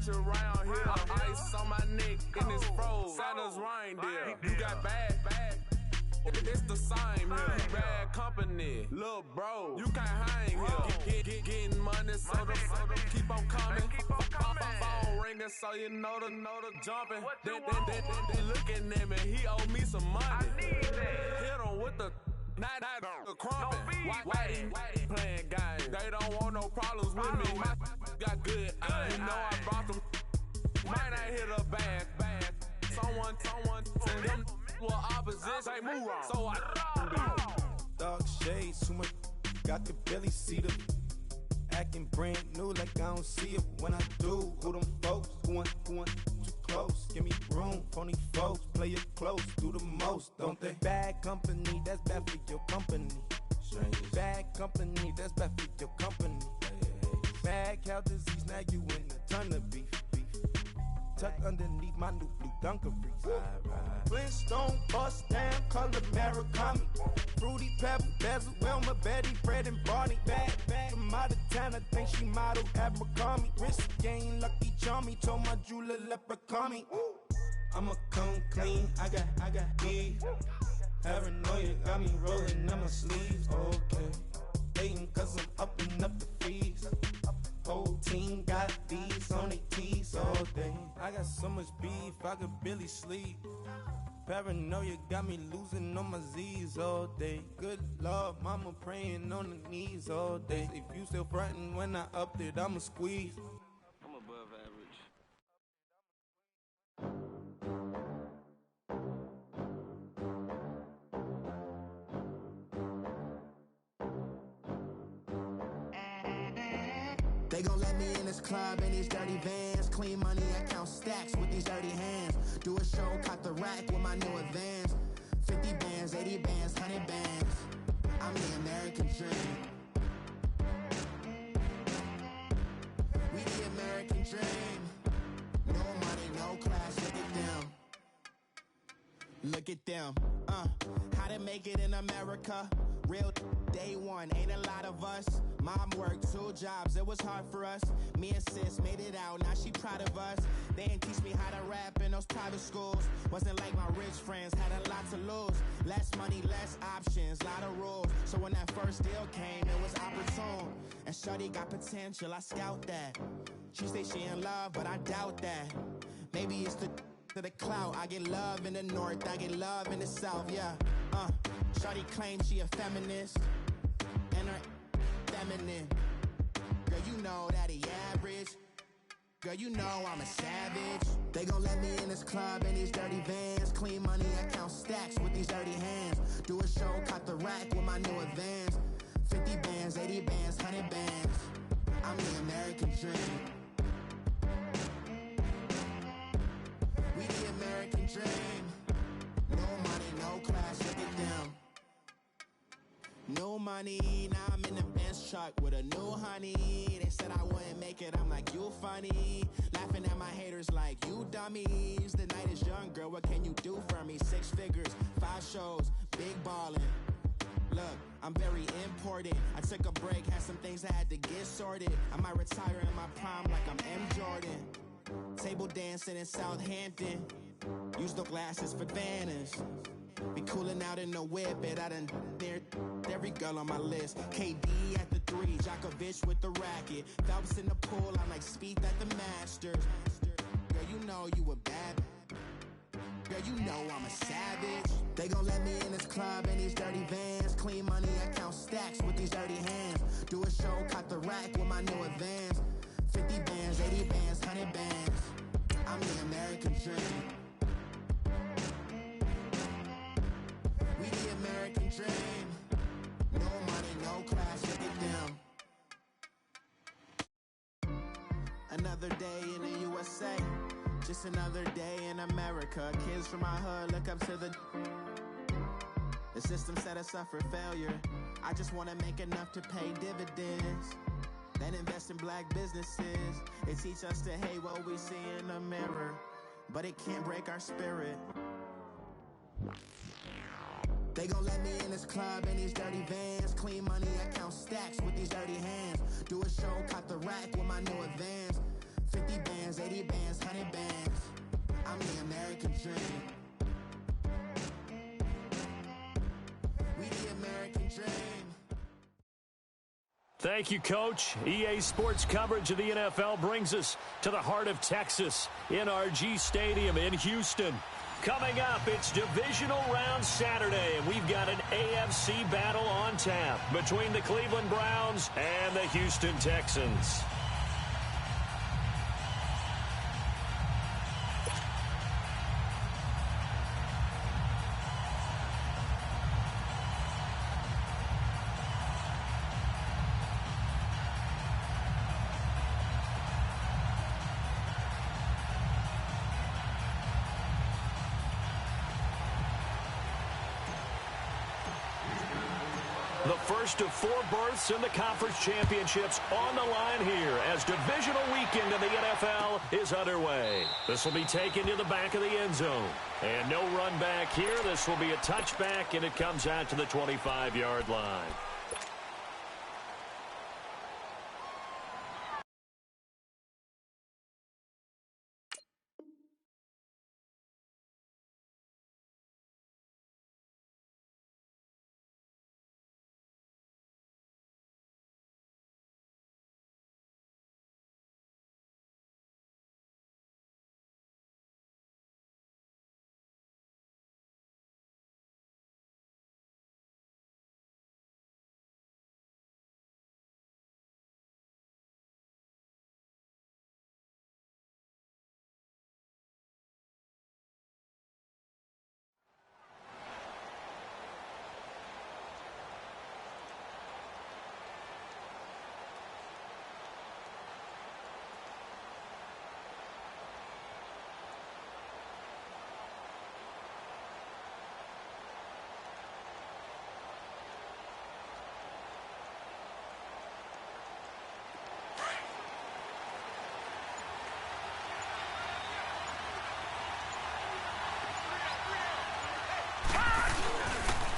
rich around here. Ice on my neck and it's froze. Santa's reindeer. You got bad. It's the same here. You bad company, little bro. You can't hang here. Getting money, so the keep on coming. Phone ringing, so you know the jumping. They looking at me. He owe me some money. Hit him with the not the crumping. Whitey playing games. They don't want no problems with me. Got good. I know I brought them. Might not hit a bad. Someone send them. Well, opposition, they move wrong. So I Dark shades, too much. Got the belly see the acting brand new, like I don't see it when I do. Who them folks? Who want too close? Give me room, phony folks. Play it close, do the most, don't they? Bad company, that's bad for your company. Bad company, that's bad for your company. Bad cow disease, now you in a ton of beef. Tuck underneath my new blue Dunkaroos. Flintstone, bust down, color Maricami. Fruity Pebble, Bezel, Wilma, Betty, Fred and Barney. Bad from out of town, I think she model Abercrombie. Wrist game, lucky charmy, told my jeweler leprechaun. I'ma come clean, I got beef. Paranoia got me rolling on my sleeves, okay. Hating cause I'm upping up the fees. Whole team got these on their tees all day. I got so much beef, I could barely sleep. Paranoia got me losing on my Z's all day. Good Lord, mama praying on the knees all day. If you still frontin' when I upped it, I'ma squeeze. I'm above average. They gon' let me in this club in these dirty vans. Clean money, I count stacks with these dirty hands. Do a show, caught the rack with my new advance. 50 bands, 80 bands, 100 bands. I'm the American dream. We the American dream. No money, no class, look at them. Look at them, how to make it in America. Real day one, ain't a lot of us. Mom worked 2 jobs, it was hard for us. Me and sis made it out, now she proud of us. They didn't teach me how to rap in those private schools. Wasn't like my rich friends, had a lot to lose. Less money, less options, lot of rules. So when that first deal came, it was opportune. And shorty got potential, I scout that. She say she in love, but I doubt that. Maybe it's the clout. I get love in the north, I get love in the south, yeah. Shorty claims she a feminist, and her feminine. Girl, you know that he average. Girl, you know I'm a savage. They gon' let me in this club in these dirty vans. Clean money, I count stacks with these dirty hands. Do a show, caught the rack with my new advance. 50 bands, 80 bands, 100 bands. I'm the American dream. We the American dream. No money, no class, look at them. No money, now I'm in the Benz truck with a new honey. They said I wouldn't make it, I'm like, you funny. Laughing at my haters like, you dummies. The night is young, girl, what can you do for me? 6 figures, 5 shows, big ballin'. Look, I'm very important. I took a break, had some things I had to get sorted. I might retire in my prime like I'm M. Jordan. Table dancing in Southampton. Use the glasses for Vannas. Be cooling out in the whip, and I done dared every girl on my list. KD at the 3, Djokovic with the racket. Phelps in the pool, I'm like Speed at the Masters. Girl, you know you a bad. Girl, you know I'm a savage. They gon' let me in this club in these dirty vans. Clean money, I count stacks with these dirty hands. Do a show, caught the rack with my new advance. 50 bands, 80 bands, 100 bands. I'm the American dream. We the American dream. No money, no class, look at them. Another day in the USA. Just another day in America. Kids from my hood look up to the system set us up for failure. I just want to make enough to pay dividends. Then invest in black businesses. They teach us to hate what we see in the mirror, but it can't break our spirit. They gon' let me in this club in these dirty vans. Clean money, I count stacks with these dirty hands. Do a show, caught the rack with my new advance. 50 bands, 80 Honey bands, honey bands. I'm the American dream. We the American dream. Thank you, Coach. EA Sports coverage of the NFL brings us to the heart of Texas, NRG Stadium in Houston. Coming up, it's Divisional Round Saturday, and we've got an AFC battle on tap between the Cleveland Browns and the Houston Texans. The first of 4 berths in the conference championships on the line here as divisional weekend in the NFL is underway. This will be taken to the back of the end zone. And no run back here. This will be a touchback, and it comes out to the 25-yard line.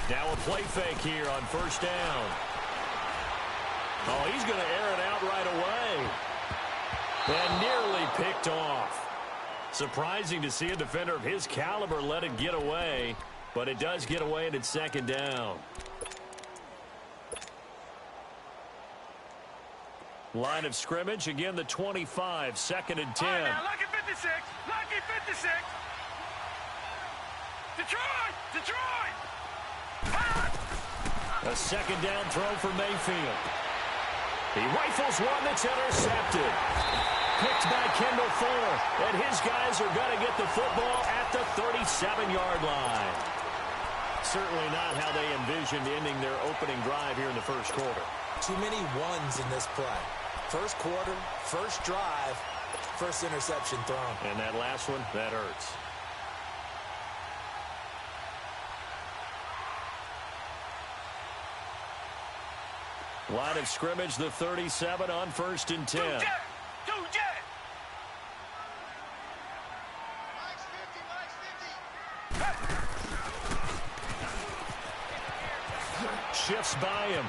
Now a play fake here on first down. Oh, he's going to air it out right away. And nearly picked off. Surprising to see a defender of his caliber let it get away, but it does get away and it's second down. Line of scrimmage, again the 25, second and 10. All right, now, lucky 56, lucky 56. Detroit! A second down throw for Mayfield. He rifles one that's intercepted. Picked by Kendall Fuller. And his guys are going to get the football at the 37-yard line. Certainly not how they envisioned ending their opening drive here in the first quarter. Too many ones in this play. First quarter, first drive, first interception thrown. And that last one, that hurts. Line of scrimmage, the 37 on first and 10. Shifts by him.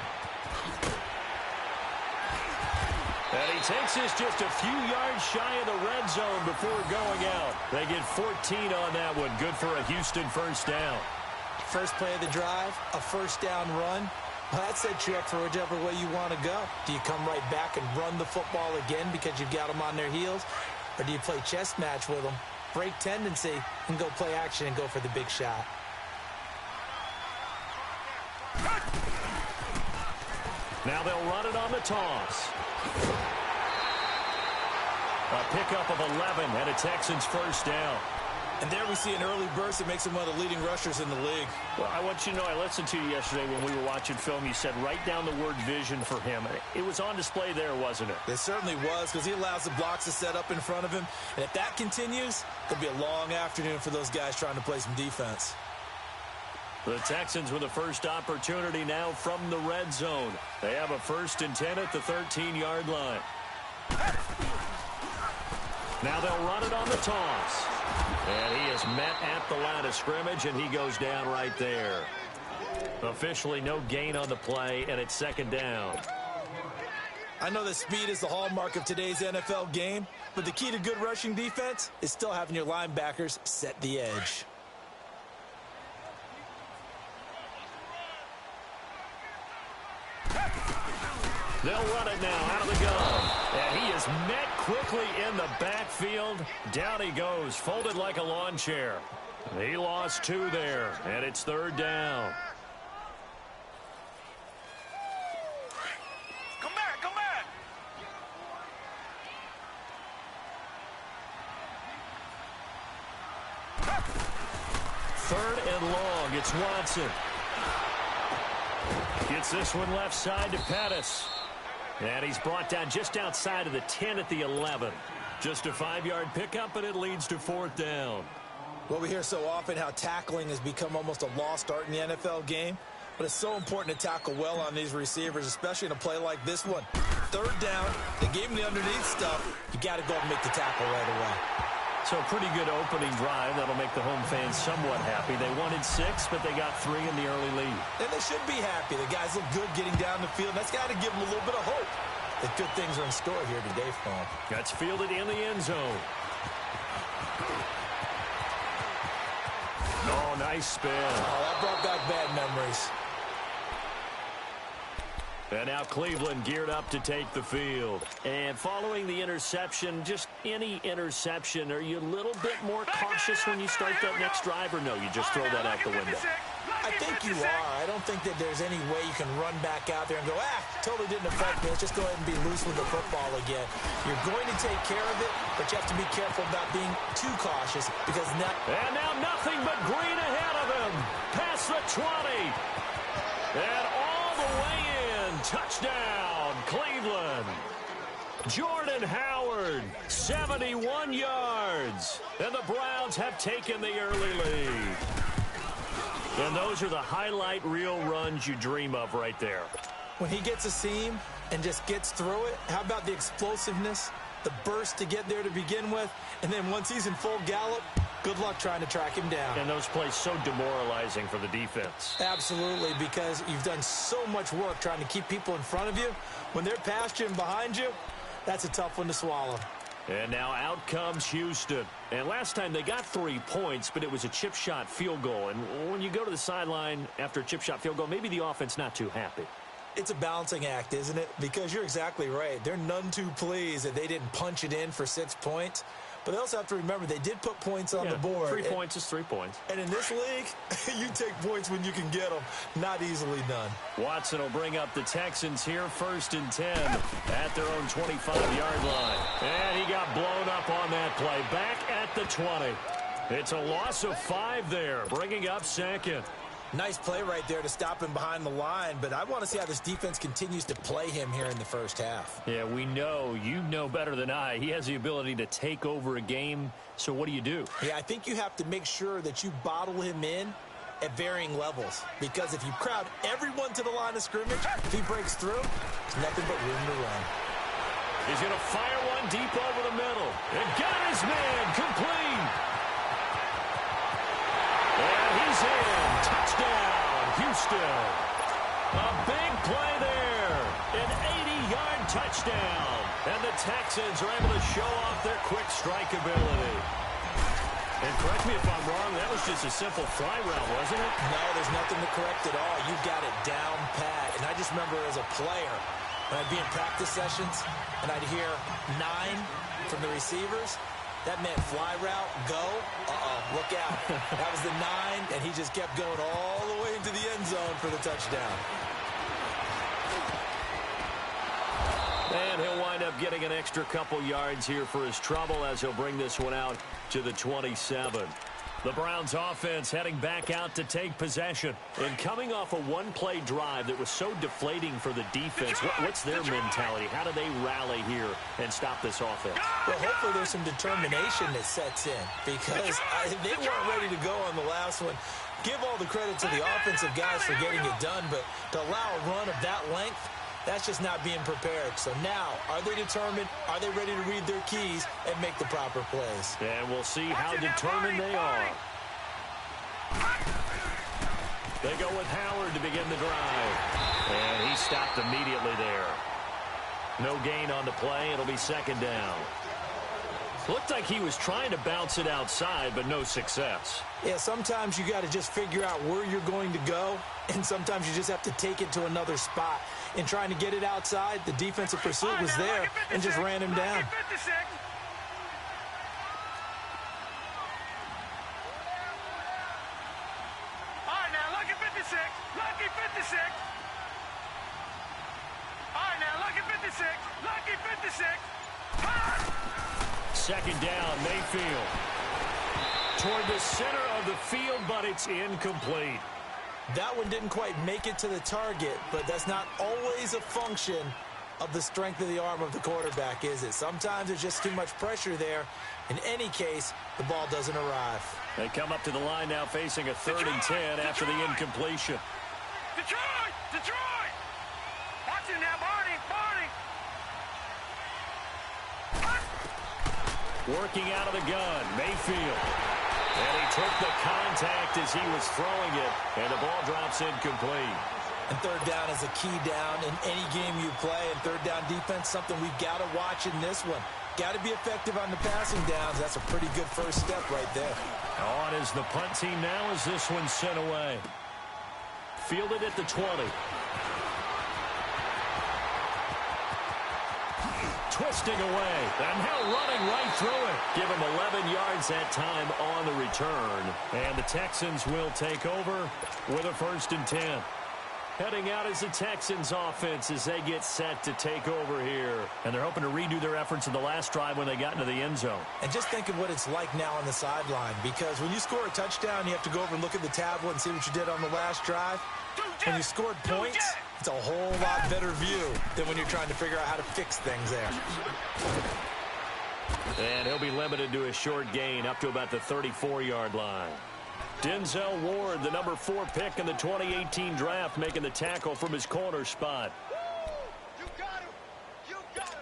And he takes this just a few yards shy of the red zone before going out. They get 14 on that one. Good for a Houston first down. First play of the drive, a first down run. Well, that sets you up for whichever way you want to go. Do you come right back and run the football again because you've got them on their heels? Or do you play chess match with them, break tendency, and go play action and go for the big shot? Now they'll run it on the toss. A pickup of 11 and a Texans first down. And there we see an early burst that makes him one of the leading rushers in the league. Well, I want you to know, I listened to you yesterday when we were watching film. You said write down the word vision for him. It was on display there, wasn't it? It certainly was, because he allows the blocks to set up in front of him. And if that continues, it'll be a long afternoon for those guys trying to play some defense. The Texans with the first opportunity now from the red zone. They have a first and 10 at the 13-yard line. Now they'll run it on the toss. And he is met at the line of scrimmage, and he goes down right there. Officially no gain on the play, and it's second down. I know that speed is the hallmark of today's NFL game, but the key to good rushing defense is still having your linebackers set the edge. They'll run it now out of the gun. And he is met quickly in the backfield. Down he goes, folded like a lawn chair. He lost 2 there, and it's 3rd down. Come back, come back. 3rd and long. It's Watson. Gets this one left side to Pettis. And he's brought down just outside of the 10 at the 11. Just a 5-yard pickup, and it leads to 4th down. Well, we hear so often how tackling has become almost a lost art in the NFL game. But it's so important to tackle well on these receivers, especially in a play like this one. 3rd down, they gave him the underneath stuff. You got to go and make the tackle right away. So a pretty good opening drive. That'll make the home fans somewhat happy. They wanted 6, but they got 3 in the early lead. And they should be happy. The guys look good getting down the field. That's got to give them a little bit of hope that good things are in store here today for them. That's fielded in the end zone. Oh, nice spin. Oh, that brought back bad memories. And now Cleveland geared up to take the field. And following the interception, just any interception, are you a little bit more cautious when you start that next drive, or no, you just throw that out the window? I think you are. I don't think that there's any way you can run back out there and go, totally didn't affect me. Let's just go ahead and be loose with the football again. You're going to take care of it, but you have to be careful about being too cautious because now... And now nothing but green ahead of him. Past the 20. And all the way in. Touchdown, Cleveland. Jordan Howard, 71 yards. And the Browns have taken the early lead. And those are the highlight reel runs you dream of right there. When he gets a seam and just gets through it, how about the explosiveness, the burst to get there to begin with, and then once he's in full gallop, good luck trying to track him down. And those plays so demoralizing for the defense. Absolutely, because you've done so much work trying to keep people in front of you. When they're past you and behind you, that's a tough one to swallow. And now out comes Houston. And last time they got 3 points, but it was a chip shot field goal. And when you go to the sideline after a chip shot field goal, maybe the offense not too happy. It's a balancing act, isn't it? Because you're exactly right. They're none too pleased that they didn't punch it in for 6 points. But they also have to remember they did put points on the board. 3 points is 3 points. And in this league, you take points when you can get them. Not easily done. Watson will bring up the Texans here, 1st and 10 at their own 25-yard line. And he got blown up on that play. Back at the 20. It's a loss of 5 there, bringing up 2nd. Nice play right there to stop him behind the line, but I want to see how this defense continues to play him here in the first half. Yeah, we know. You know better than I. He has the ability to take over a game, so what do? Yeah, I think you have to make sure that you bottle him in at varying levels, because if you crowd everyone to the line of scrimmage, if he breaks through, there's nothing but room to run. He's going to fire one deep over the middle. And got his man complete. And he's in. Touchdown, Houston. A big play there. An 80-yard touchdown. And the Texans are able to show off their quick strike ability. And correct me if I'm wrong, that was just a simple fly route, wasn't it? No, there's nothing to correct at all. You got it down pat. And I just remember as a player, when I'd be in practice sessions and I'd hear 9 from the receivers, that meant fly route, go, look out. That was the 9, and he just kept going all the way into the end zone for the touchdown. And he'll wind up getting an extra couple yards here for his trouble as he'll bring this one out to the 27. The Browns offense heading back out to take possession. And coming off a one-play drive that was so deflating for the defense, what's their mentality? How do they rally here and stop this offense? Well, hopefully there's some determination that sets in, because they weren't ready to go on the last one. Give all the credit to the offensive guys for getting it done, but to allow a run of that length, that's just not being prepared. So now, are they determined? Are they ready to read their keys and make the proper plays? And we'll see how determined they are. They go with Howard to begin the drive. And he stopped immediately there. No gain on the play. It'll be second down. Looked like he was trying to bounce it outside, but no success. Yeah, sometimes you got to just figure out where you're going to go, and sometimes you just have to take it to another spot. In trying to get it outside, the defensive pursuit was there and just ran him down. Lucky 56. Lucky 56. All right, now, lucky 56. Lucky 56. Second down, Mayfield. Toward the center of the field, but it's incomplete. That one didn't quite make it to the target, but that's not always a function of the strength of the arm of the quarterback, is it? Sometimes there's just too much pressure there. In any case, the ball doesn't arrive. They come up to the line now facing a 3rd and 10 after the incompletion. Detroit! Detroit! Watch it now, Barney! Barney! Working out of the gun, Mayfield. And he took the contact as he was throwing it, and the ball drops incomplete. And third down is a key down in any game you play. And third down defense, something we've got to watch in this one. Got to be effective on the passing downs. That's a pretty good first step right there. On is the punt team now as this one's sent away. Fielded at the 20. Twisting away, and now running right through it. Give him 11 yards that time on the return. And the Texans will take over with a 1st and 10. Heading out is the Texans offense as they get set to take over here. And they're hoping to redo their efforts in the last drive when they got into the end zone. And just think of what it's like now on the sideline, because when you score a touchdown, you have to go over and look at the tablet and see what you did on the last drive. When you scored points, it's a whole lot better view than when you're trying to figure out how to fix things there. And he'll be limited to a short gain up to about the 34-yard line. Denzel Ward, the number 4 pick in the 2018 draft, making the tackle from his corner spot. You got him! You got him!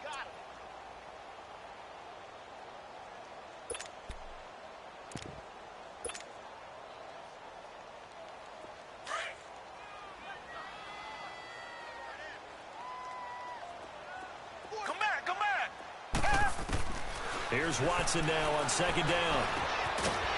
You got him! Come back! Come back! Here's Watson now on second down.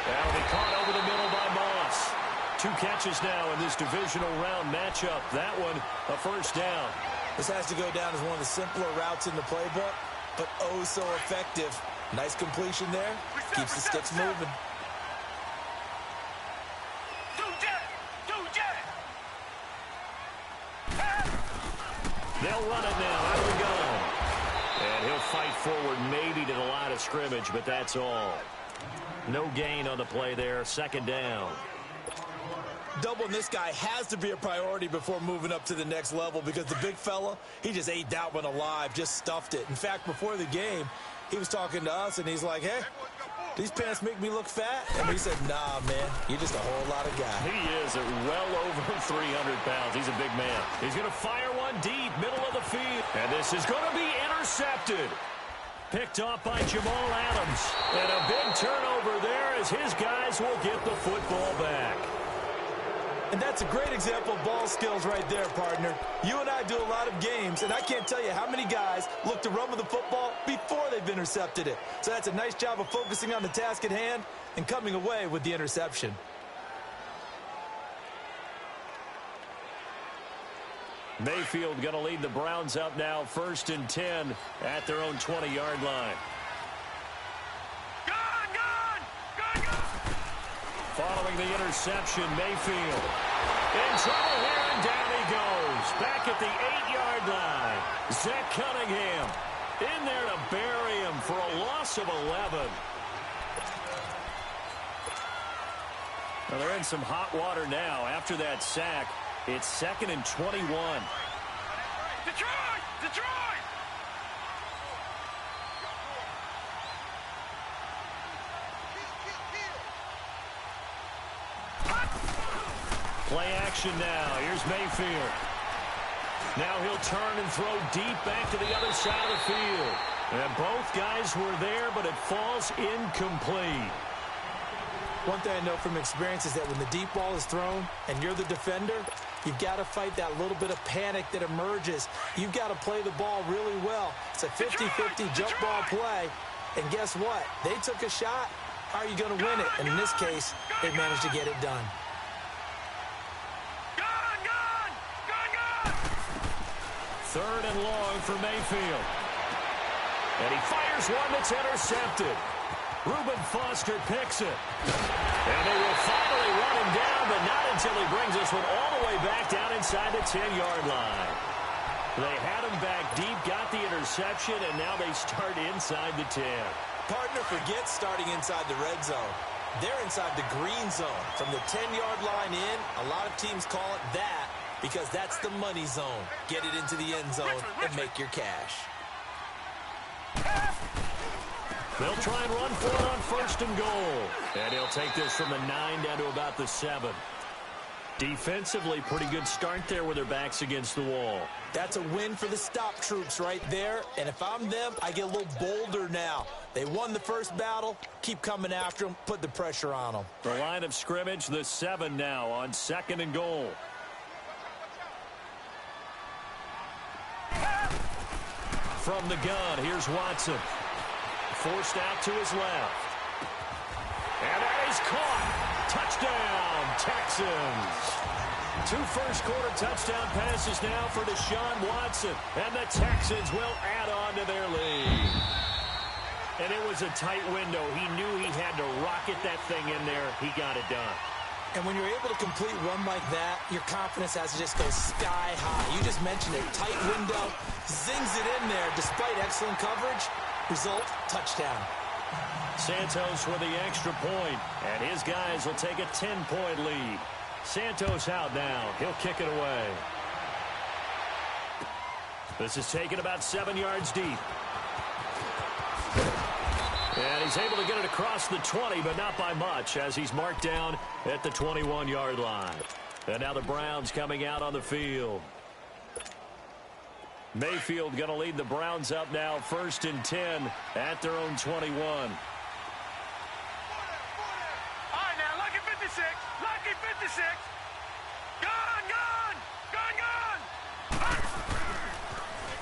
That'll be caught over the middle by Moss. 2 catches now in this divisional round matchup. That one, a 1st down. This has to go down as one of the simpler routes in the playbook, but oh so effective. Nice completion there. Keeps the sticks moving. They'll run it now out of the gun. And he'll fight forward maybe to the line of scrimmage, but that's all. No gain on the play there. 2nd down. Doubling this guy has to be a priority before moving up to the next level, because the big fella, he just ate that one alive, just stuffed it. In fact, before the game, he was talking to us, and he's like, hey, these pants make me look fat? And we said, nah, man, you're just a whole lot of guy. He is at well over 300 pounds. He's a big man. He's going to fire one deep, middle of the field. And this is going to be intercepted. Picked off by Jamal Adams. And a big turnover there as his guys will get the football back. And that's a great example of ball skills right there, partner. You and I do a lot of games, and I can't tell you how many guys look to run with the football before they've intercepted it. So that's a nice job of focusing on the task at hand and coming away with the interception. Mayfield going to lead the Browns up now, 1st and 10 at their own 20-yard line. Following the interception, Mayfield in trouble here, and down he goes. Back at the 8-yard line. Zach Cunningham in there to bury him for a loss of 11. Well, they're in some hot water now after that sack. It's 2nd and 21. Detroit! Detroit! Play action now. Here's Mayfield. Now he'll turn and throw deep back to the other side of the field. And both guys were there, but it falls incomplete. One thing I know from experience is that when the deep ball is thrown and you're the defender, You've got to fight that little bit of panic that emerges. You've got to play the ball really well. It's a 50-50 jump ball play. And guess what? They took a shot. How are you going to win it? And in this case, they managed to get it done. Third and long for Mayfield. And he fires one that's intercepted. Reuben Foster picks it. And they will finally run him down, but not until he brings this one all the way back down inside the 10-yard line. They had him back deep, got the interception, and now they start inside the 10. Partner forgets starting inside the red zone. They're inside the green zone. From the 10-yard line in, a lot of teams call it that because that's the money zone. Get it into the end zone and make your cash. They'll try and run for it on first and goal. And he'll take this from the 9 down to about the 7. Defensively, pretty good start there with their backs against the wall. That's a win for the stop troops right there. And if I'm them, I get a little bolder now. They won the first battle. Keep coming after them. Put the pressure on them. The line of scrimmage, the 7 now on second and goal. From the gun, here's Watson. Forced out to his left. And that is caught. Touchdown, Texans. 2 first-quarter touchdown passes now for Deshaun Watson. And the Texans will add on to their lead. And it was a tight window. He knew he had to rocket that thing in there. He got it done. And when you're able to complete one like that, your confidence has to just go sky high. You just mentioned it. Tight window, zings it in there despite excellent coverage. Result, touchdown. Santos with the extra point, and his guys will take a 10-point lead. Santos out now. He'll kick it away. This is taken about 7 yards deep. And he's able to get it across the 20, but not by much, as he's marked down at the 21-yard line. And now the Browns coming out on the field. Mayfield going to lead the Browns up now, 1st and 10 at their own 21. All right, now, lucky 56. Lucky 56. Gun.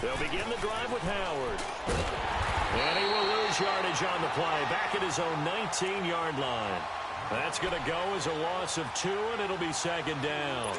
They'll begin the drive with Howard. And he will lose yardage on the play, back at his own 19-yard line. That's going to go as a loss of 2, and it'll be 2nd down.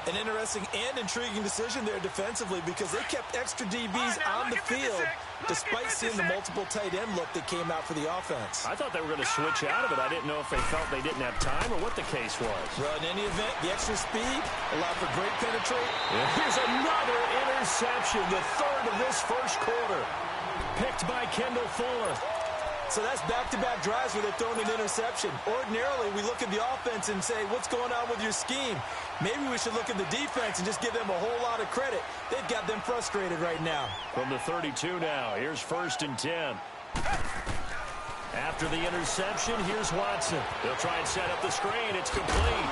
An interesting and intriguing decision there defensively because they kept extra DBs on the field despite seeing the multiple tight end look that came out for the offense. I thought they were going to switch out of it. I didn't know if they felt they didn't have time or what the case was. Well, in any event, the extra speed allowed for great penetration. And here's another interception, the 3rd of this first quarter. Picked by Kendall Fuller. So that's back-to-back drives where they're throwing an interception. Ordinarily, we look at the offense and say, what's going on with your scheme? Maybe we should look at the defense and just give them a whole lot of credit. They've got them frustrated right now. From the 32 now, here's 1st and 10. After the interception, here's Watson. They'll try and set up the screen. It's complete.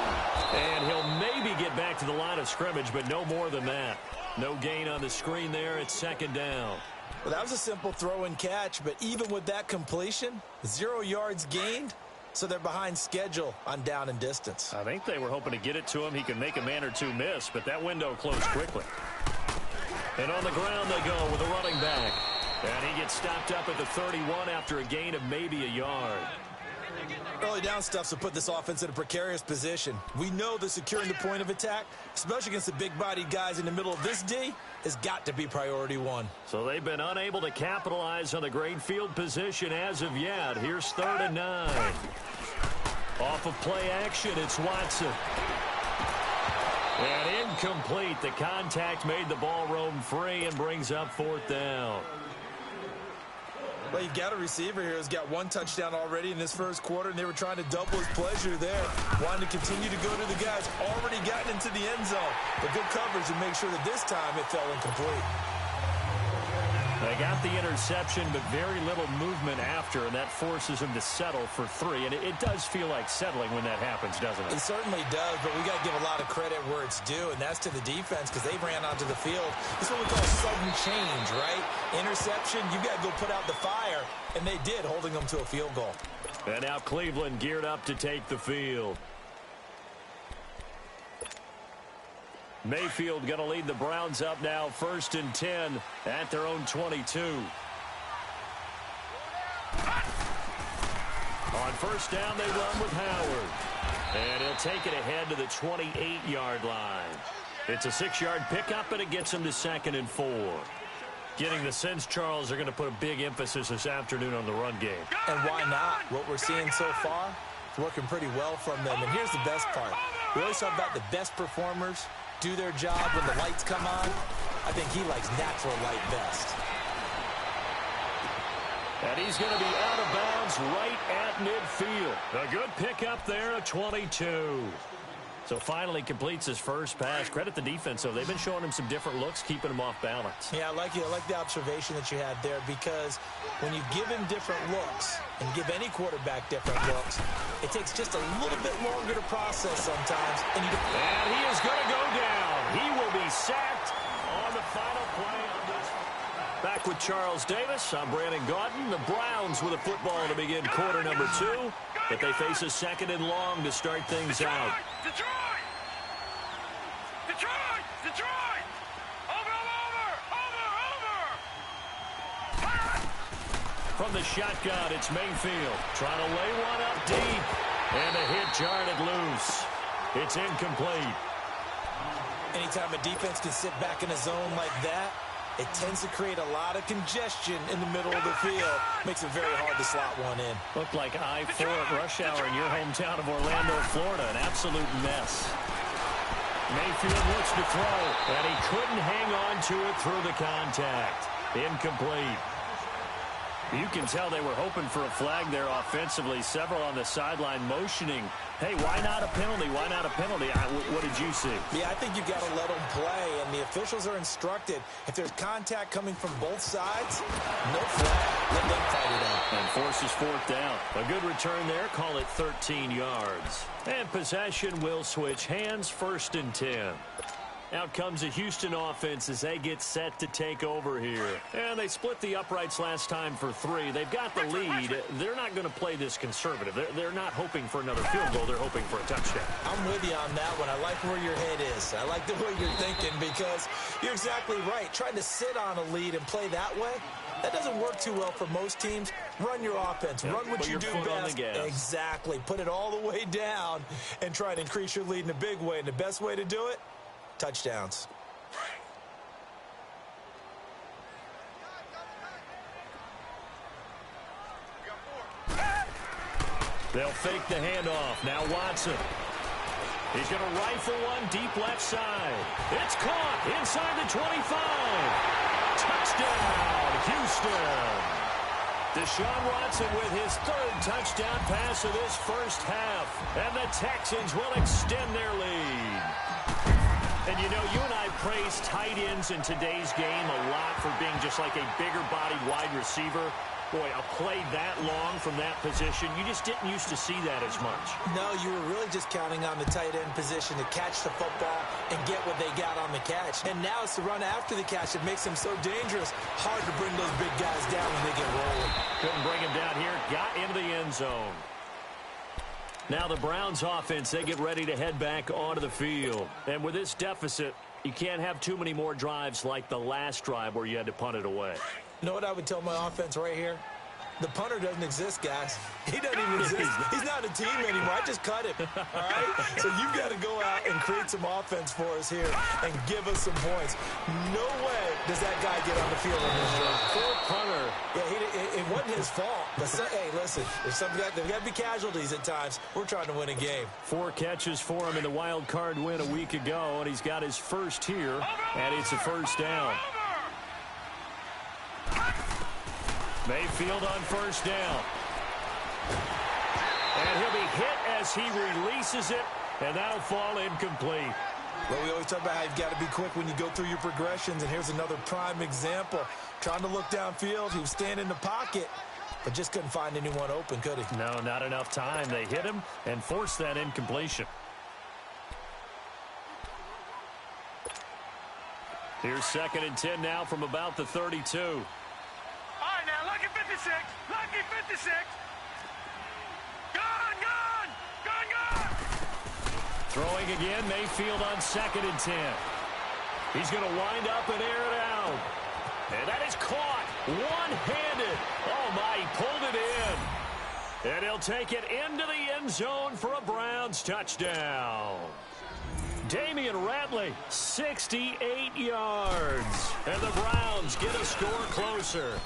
And he'll maybe get back to the line of scrimmage, but no more than that. No gain on the screen there. It's 2nd down. Well, that was a simple throw and catch, but even with that completion, 0 yards gained, so they're behind schedule on down and distance. I think they were hoping to get it to him. He could make a man or two miss, but that window closed quickly. And on the ground they go with a running back. And he gets stopped up at the 31 after a gain of maybe a yard. Early down stuffs will put this offense in a precarious position. We know that securing the point of attack, especially against the big-bodied guys in the middle of this D, has got to be priority 1. So they've been unable to capitalize on the great field position as of yet. Here's 3rd and 9. Off of play action, it's Watson. And incomplete. The contact made the ball roam free and brings up 4th down. Well, you've got a receiver here who's got 1 touchdown already in this first quarter, and they were trying to double his pleasure there. Wanting to continue to go to the guys already gotten into the end zone. But good coverage to make sure that this time it fell incomplete. They got the interception, but very little movement after, and that forces him to settle for 3. And it does feel like settling when that happens, doesn't it? It certainly does, but we got to give a lot of credit where it's due, and that's to the defense because they ran onto the field. This is what we call sudden change, right? Interception, you got to go put out the fire, and they did, holding them to a field goal. And now Cleveland geared up to take the field. Mayfield going to lead the Browns up now, 1st and 10 at their own 22. On 1st down, they run with Howard. And he'll take it ahead to the 28-yard line. It's a 6-yard pickup, and it gets him to 2nd and 4. Getting the sense, Charles, they're going to put a big emphasis this afternoon on the run game. And why not? What we're seeing so far is working pretty well from them. And here's the best part. We always talk about the best performers do their job when the lights come on. I think he likes natural light best. And he's going to be out of bounds right at midfield. A good pickup there at 22. So finally completes his first pass. Credit the defense, though. They've been showing him some different looks, keeping him off balance. Yeah, I like the observation that you had there, because when you give him different looks and give any quarterback different looks, it takes just a little bit longer to process sometimes. And he is going to go down. He will be sacked on the final play of this. Back with Charles Davis. I'm Brandon Gaudin. The Browns with a football to begin quarter number 2. But they face a 2nd and long to start things out. Detroit! From the shotgun, it's Mayfield trying to lay one up deep. And a hit jarred loose. It's incomplete. Anytime a defense can sit back in a zone like that, it tends to create a lot of congestion in the middle of the field. Makes it very hard to slot one in. Looked like I-4 at rush hour in your hometown of Orlando, Florida. An absolute mess. Mayfield looks to throw, and he couldn't hang on to it through the contact. Incomplete. You can tell they were hoping for a flag there offensively. Several on the sideline motioning. Hey, why not a penalty? Why not a penalty? What did you see? Yeah, I think you've got to let them play, and the officials are instructed. If there's contact coming from both sides, no flag. Let them fight it out. And forces 4th down. A good return there. Call it 13 yards. And possession will switch hands, 1st and 10. Out comes the Houston offense as they get set to take over here. And they split the uprights last time for 3. They've got the lead. They're not going to play this conservative. They're not hoping for another field goal. They're hoping for a touchdown. I'm with you on that one. I like where your head is. I like the way you're thinking, because you're exactly right. Trying to sit on a lead and play that way, that doesn't work too well for most teams. Run your offense. Run what you do best. Exactly. Put it all the way down and try to increase your lead in a big way. And the best way to do it, touchdowns. They'll fake the handoff. Now Watson. He's going to rifle one deep left side. It's caught inside the 25. Touchdown, Houston. Deshaun Watson with his 3rd touchdown pass of this first half. And the Texans will extend their lead. And, you know, you and I praise tight ends in today's game a lot for being just like a bigger-bodied wide receiver. Boy, a play that long from that position, you just didn't used to see that as much. No, you were really just counting on the tight end position to catch the football and get what they got on the catch. And now it's the run after the catch that makes them so dangerous. Hard to bring those big guys down when they get rolling. Couldn't bring him down here. Got into the end zone. Now the Browns offense, they get ready to head back onto the field. And with this deficit, you can't have too many more drives like the last drive where you had to punt it away. You know what I would tell my offense right here? The punter doesn't exist, guys. He doesn't even exist. He's not a team anymore. I just cut him, all right? So you've got to go out and create some offense for us here and give us some points. No way does that guy get on the field on this drive. Poor punter. Yeah, it wasn't his fault. But hey, listen, there's got to be casualties at times. We're trying to win a game. 4 catches for him in the wild card win a week ago, and he's got his first here, and it's a 1st down. Mayfield on 1st down. And he'll be hit as he releases it, and that'll fall incomplete. Well, we always talk about how you've got to be quick when you go through your progressions, and here's another prime example. Trying to look downfield, he was standing in the pocket, but just couldn't find anyone open, could he? No, not enough time. They hit him and forced that incompletion. Here's 2nd and 10 now from about the 32. All right, now, lucky 56. Lucky 56. Gone. Throwing again. Mayfield on 2nd and 10. He's going to wind up and air it out. And that is caught one-handed. Oh, my, he pulled it in. And he'll take it into the end zone for a Browns touchdown. Damian Ratley, 68 yards. And the Browns get a score closer.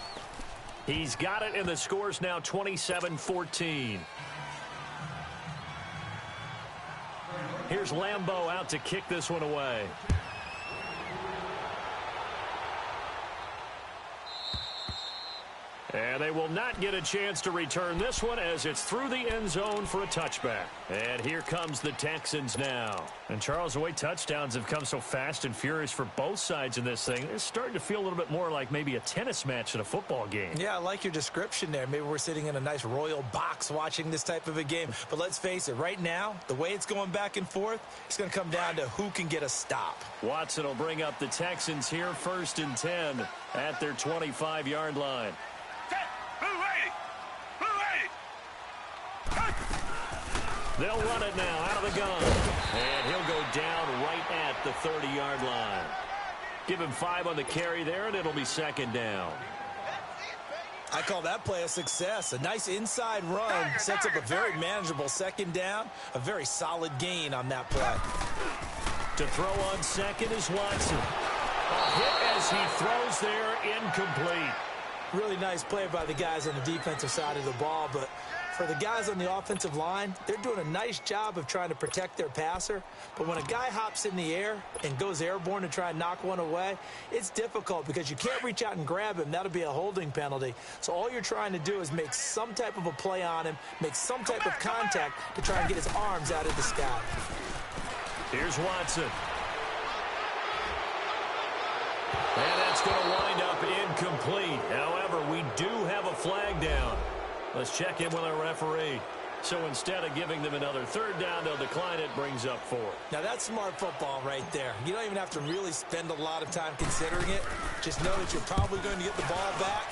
He's got it, and the score's now 27-14. Here's Lambeau out to kick this one away. And they will not get a chance to return this one as it's through the end zone for a touchback. And here comes the Texans now. And Charles, the way touchdowns have come so fast and furious for both sides in this thing, it's starting to feel a little bit more like maybe a tennis match than a football game. Yeah, I like your description there. Maybe we're sitting in a nice royal box watching this type of a game. But let's face it, right now, the way it's going back and forth, it's going to come down to who can get a stop. Watson will bring up the Texans here, 1st and 10 at their 25-yard line. They'll run it now out of the gun. And he'll go down right at the 30-yard line. Give him 5 on the carry there, and it'll be 2nd down. I call that play a success. A nice inside run sets up a very manageable 2nd down. A very solid gain on that play. To throw on 2nd is Watson. A hit as he throws there, incomplete. Really nice play by the guys on the defensive side of the ball, but for the guys on the offensive line, they're doing a nice job of trying to protect their passer. But when a guy hops in the air and goes airborne to try and knock one away, it's difficult because you can't reach out and grab him. That'll be a holding penalty. So all you're trying to do is make some type of a play on him, make some type of contact to try and get his arms out of the sky. Here's Watson. And that's going to wind up incomplete. However, we do have a flag down. Let's check in with our referee. So instead of giving them another 3rd down, they'll decline it, brings up 4. Now that's smart football right there. You don't even have to really spend a lot of time considering it. Just know that you're probably going to get the ball back.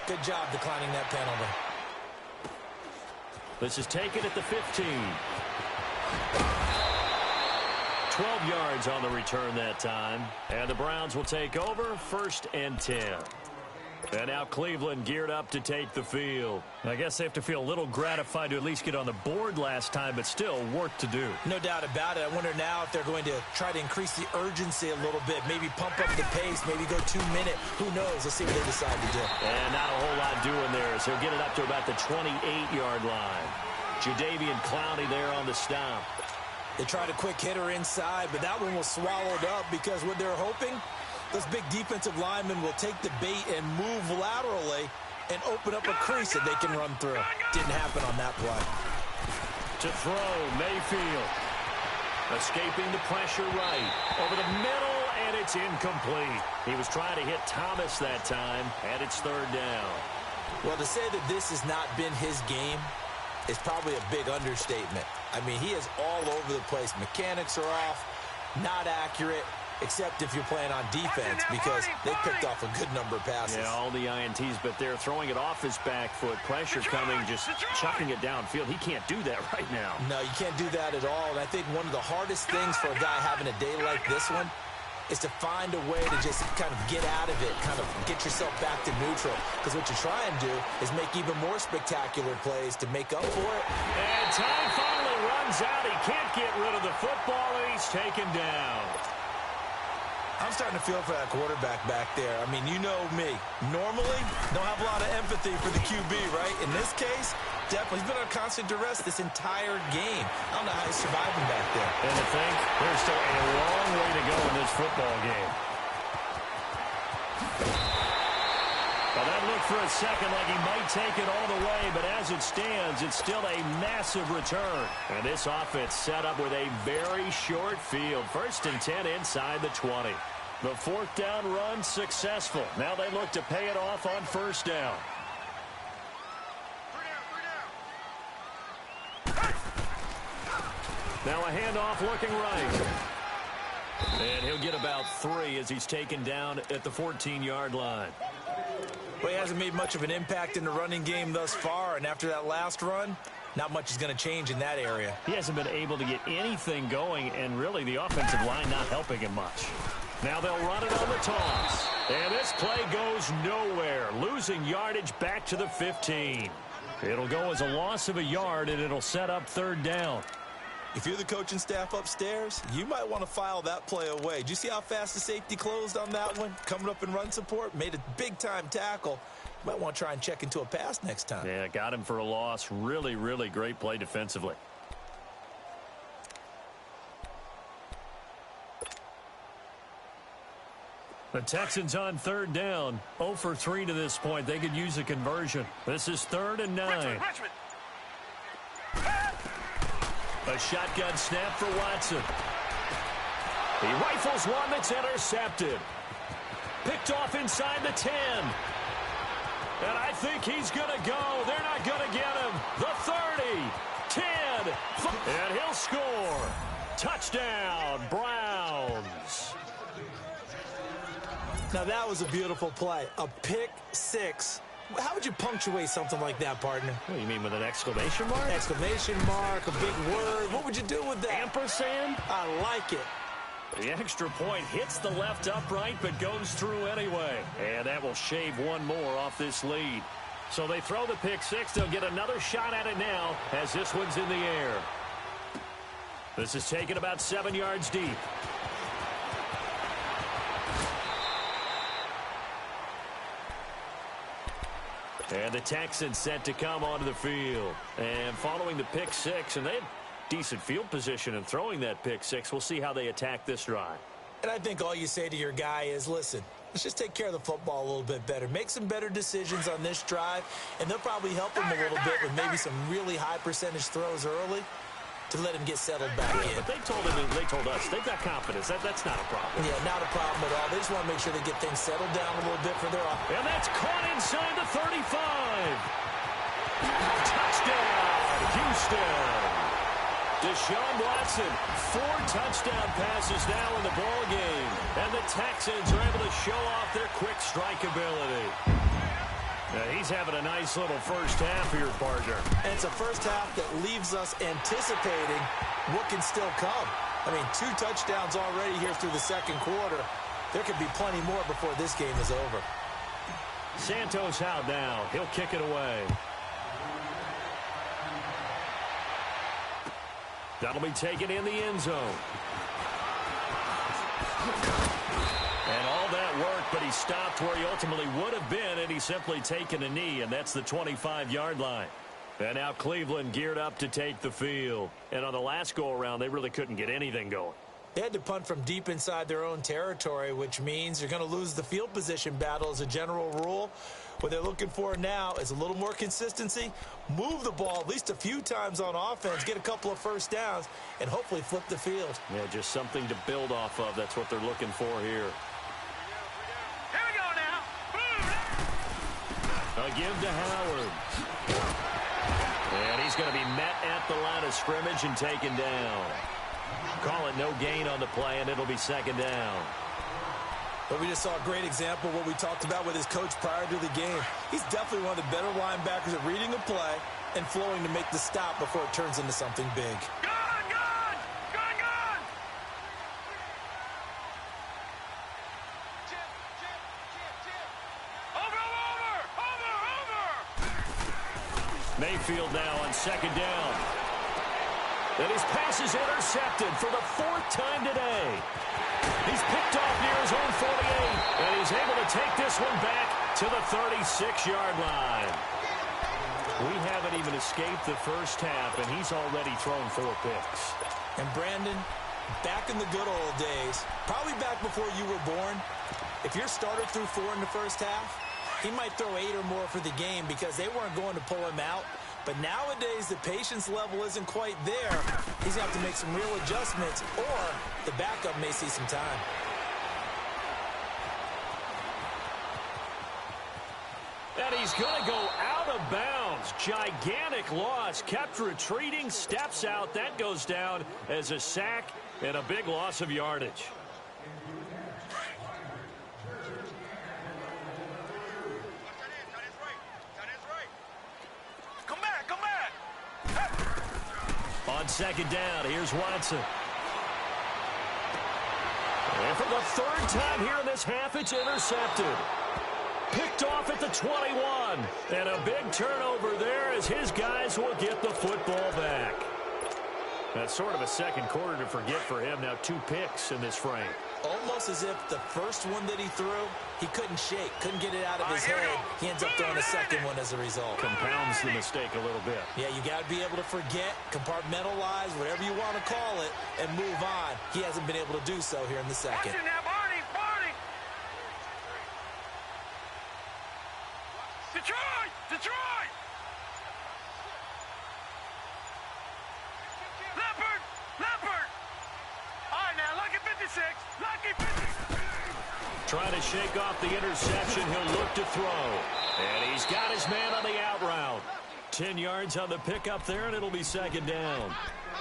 Good job declining that penalty. This is taken at the 15. 12 yards on the return that time. And the Browns will take over, 1st and 10. And now Cleveland geared up to take the field. I guess they have to feel a little gratified to at least get on the board last time, but still work to do. No doubt about it. I wonder now if they're going to try to increase the urgency a little bit, maybe pump up the pace, maybe go 2-minute. Who knows? Let's see what they decide to do. And not a whole lot doing there as he'll get it up to about the 28-yard line. Jadeveon Clowney there on the stop. They tried a quick hitter inside, but that one was swallowed up because what they're hoping, those big defensive linemen will take the bait and move laterally and open up a crease that they can run through. Didn't happen on that play. To throw, Mayfield. Escaping the pressure right. Over the middle, and it's incomplete. He was trying to hit Thomas that time, and it's 3rd down. Well, to say that this has not been his game is probably a big understatement. I mean, he is all over the place. Mechanics are off, not accurate, except if you're playing on defense because they picked off a good number of passes. Yeah, all the INTs, but they're throwing it off his back foot. Pressure coming, just chucking it downfield. He can't do that right now. No, you can't do that at all. And I think one of the hardest things for a guy having a day like this one is to find a way to just kind of get out of it, kind of get yourself back to neutral. Because what you try and do is make even more spectacular plays to make up for it. And time finally runs out. He can't get rid of the football, and he's taken down. I'm starting to feel for that quarterback back there. I mean, you know me. Normally, don't have a lot of empathy for the QB, right? In this case, definitely. He's been under constant duress this entire game. I don't know how he's surviving back there. And to think, there's still a long way to go in this football game. Well, that looked for a second like he might take it all the way, but as it stands, it's still a massive return. And this offense set up with a very short field. 1st and 10 inside the 20. The 4th down run successful. Now they look to pay it off on 1st down. Now a handoff looking right. And he'll get about 3 as he's taken down at the 14-yard line. Well, he hasn't made much of an impact in the running game thus far, and after that last run, not much is going to change in that area. He hasn't been able to get anything going, and really the offensive line not helping him much. Now they'll run it on the toss. And this play goes nowhere, losing yardage back to the 15. It'll go as a loss of a yard, and it'll set up third down. If you're the coaching staff upstairs, you might want to file that play away. Did you see how fast the safety closed on that one? Coming up in run support, made a big-time tackle. You might want to try and check into a pass next time. Yeah, got him for a loss. Really, really great play defensively. The Texans on third down. 0 for 3 to this point. They could use a conversion. This is 3rd and 9. Richmond. A shotgun snap for Watson. He rifles one that's intercepted. Picked off inside the 10. And I think he's going to go. They're not going to get him. The 30, 10, and he'll score. Touchdown, Browns. Now, that was a beautiful play. A pick six. How would you punctuate something like that, partner? What do you mean, with an exclamation mark? Exclamation mark, a big word. What would you do with that? Ampersand? I like it. The extra point hits the left upright, but goes through anyway. And that will shave one more off this lead. So they throw the pick six. They'll get another shot at it now as this one's in the air. This is taken about 7 yards deep. And the Texans set to come onto the field. And following the pick six, and they had decent field position in throwing that pick six. We'll see how they attack this drive. And I think all you say to your guy is, listen, let's just take care of the football a little bit better. Make some better decisions on this drive, and they'll probably help him a little bit with maybe some really high percentage throws early to let him get settled back in. But they told us they've got confidence. That's not a problem. Yeah, not a problem at all. They just want to make sure they get things settled down a little bit for their offense. And that's caught inside the 35. Touchdown, Houston. Deshaun Watson, 4 touchdown passes now in the ball game. And the Texans are able to show off their quick strike ability. Now he's having a nice little first half here, partner. And it's a first half that leaves us anticipating what can still come. I mean, 2 touchdowns already here through the second quarter. There could be plenty more before this game is over. Santos out now. He'll kick it away. That'll be taken in the end zone. And all that work, but he stopped where he ultimately would have been, and he's simply taken a knee, and that's the 25-yard line. And now Cleveland geared up to take the field. And on the last go-around, they really couldn't get anything going. They had to punt from deep inside their own territory, which means you're going to lose the field position battle as a general rule. What they're looking for now is a little more consistency, move the ball at least a few times on offense, get a couple of first downs, and hopefully flip the field. Yeah, just something to build off of. That's what they're looking for here. Here we go now. A give to Howard. And he's going to be met at the line of scrimmage and taken down. Call it no gain on the play, and it'll be second down. But we just saw a great example of what we talked about with his coach prior to the game. He's definitely one of the better linebackers at reading a play and flowing to make the stop before it turns into something big. Gone, gone, gone, gone. Chip. Over. Mayfield now on second down. And his pass is intercepted for the 4th time today. He's picked off near his own 48, and he's able to take this one back to the 36-yard line. We haven't even escaped the first half, and he's already thrown 4 picks. And Brandon, back in the good old days, probably back before you were born, if your starter threw 4 in the first half, he might throw 8 or more for the game because they weren't going to pull him out. But nowadays, the patience level isn't quite there. He's going to have to make some real adjustments, or the backup may see some time. And he's going to go out of bounds. Gigantic loss. Kept retreating, steps out. That goes down as a sack and a big loss of yardage. Come back. on second down. Here's Watson. And for the third time here in this half, it's intercepted. Picked off at the 21. And a big turnover there as his guys will get the football back. That's sort of a second quarter to forget for him. Now 2 picks in this frame. Almost as if the first one that he threw, he couldn't shake, couldn't get it out of his head. He ends up throwing a second one as a result. Compounds the mistake a little bit. Yeah, you got to be able to forget, compartmentalize, whatever you want to call it, and move on. He hasn't been able to do so here in the second. Watch it now, Barney! Detroit! Detroit! Leopard! Leopard! All right, now, lucky 56. Lucky 56. Trying to shake off the interception. He'll look to throw. And he's got his man on the out route. 10 yards on the pickup there, and it'll be second down.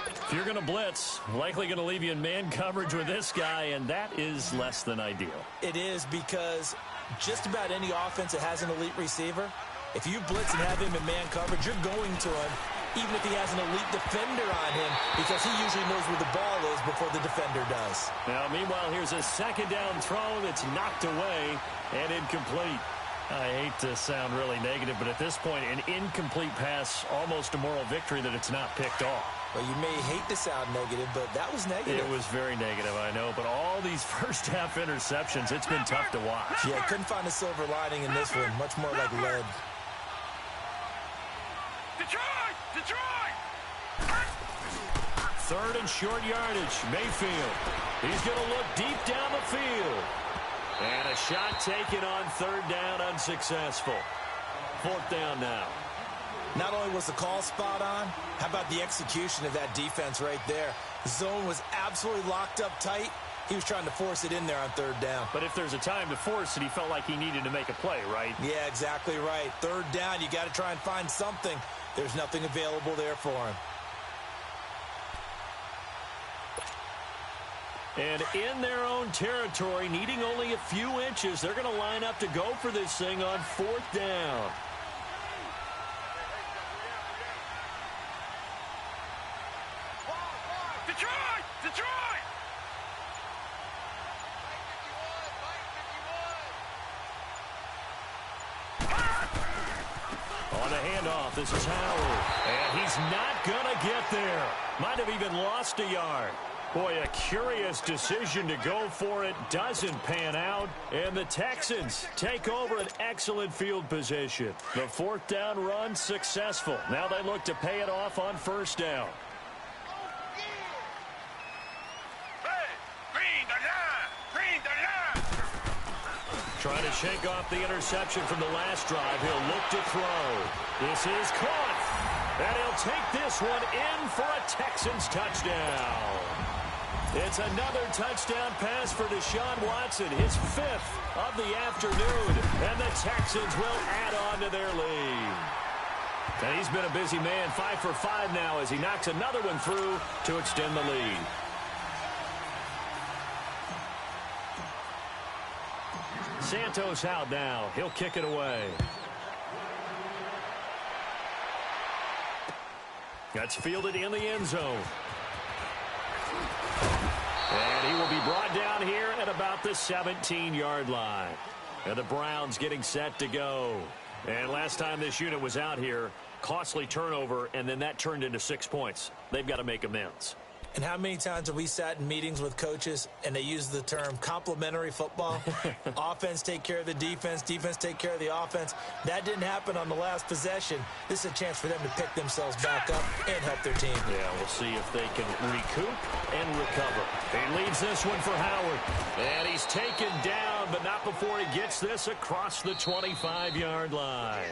If you're going to blitz, likely going to leave you in man coverage with this guy, and that is less than ideal. It is, because just about any offense that has an elite receiver, if you blitz and have him in man coverage, you're going to him, even if he has an elite defender on him, because he usually knows where the ball is before the defender does. Now, meanwhile, here's a second down throw that's knocked away and incomplete. I hate to sound really negative, but at this point, an incomplete pass, almost a moral victory that it's not picked off. Well, you may hate to sound negative, but that was negative. It was very negative, I know, but all these first-half interceptions, it's been tough to watch. Yeah, couldn't find a silver lining in this one, much more like lead. Detroit! Detroit! Third and short yardage. Mayfield. He's going to look deep down the field. And a shot taken on third down, unsuccessful. Fourth down now. Not only was the call spot on, how about the execution of that defense right there? The zone was absolutely locked up tight. He was trying to force it in there on third down. But if there's a time to force it, he felt like he needed to make a play, right? Yeah, exactly right. Third down, you got to try and find something. There's nothing available there for him. And in their own territory, needing only a few inches, they're going to line up to go for this thing on fourth down. Detroit! Detroit! On the handoff, this is Howard. And he's not going to get there. Might have even lost a yard. Boy, a curious decision to go for it. Doesn't pan out. And the Texans take over an excellent field position. The fourth down run successful. Now they look to pay it off on first down. Trying to shake off the interception from the last drive. He'll look to throw. This is caught. And he'll take this one in for a Texans touchdown. It's another touchdown pass for Deshaun Watson, his fifth of the afternoon. And the Texans will add on to their lead. And he's been a busy man, 5 for 5 now as he knocks another one through to extend the lead. Santos out now. He'll kick it away. That's fielded in the end zone. And he will be brought down here at about the 17-yard line. And the Browns getting set to go. And last time this unit was out here, costly turnover, and then that turned into 6 points. They've got to make amends. And how many times have we sat in meetings with coaches and they use the term complementary football? Offense take care of the defense, defense take care of the offense. That didn't happen on the last possession. This is a chance for them to pick themselves back up and help their team. Yeah, we'll see if they can recoup and recover. He leaves this one for Howard. And he's taken down, but not before he gets this across the 25-yard line.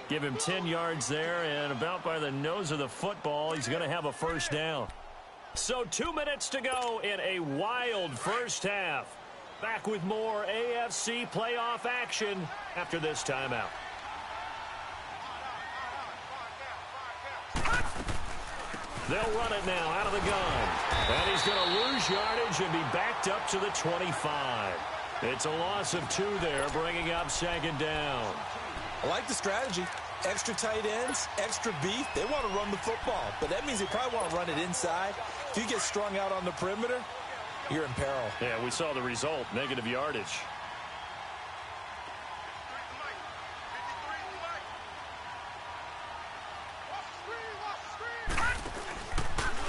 Give him 10 yards there, and about by the nose of the football, he's going to have a first down. So 2 minutes to go in a wild first half. Back with more AFC playoff action after this timeout. They'll run it now out of the gun. And he's going to lose yardage and be backed up to the 25. It's a loss of 2 there, bringing up second down. I like the strategy. Extra tight ends, extra beef, they want to run the football. But that means they probably want to run it inside. If you get strung out on the perimeter, you're in peril. Yeah, we saw the result, negative yardage.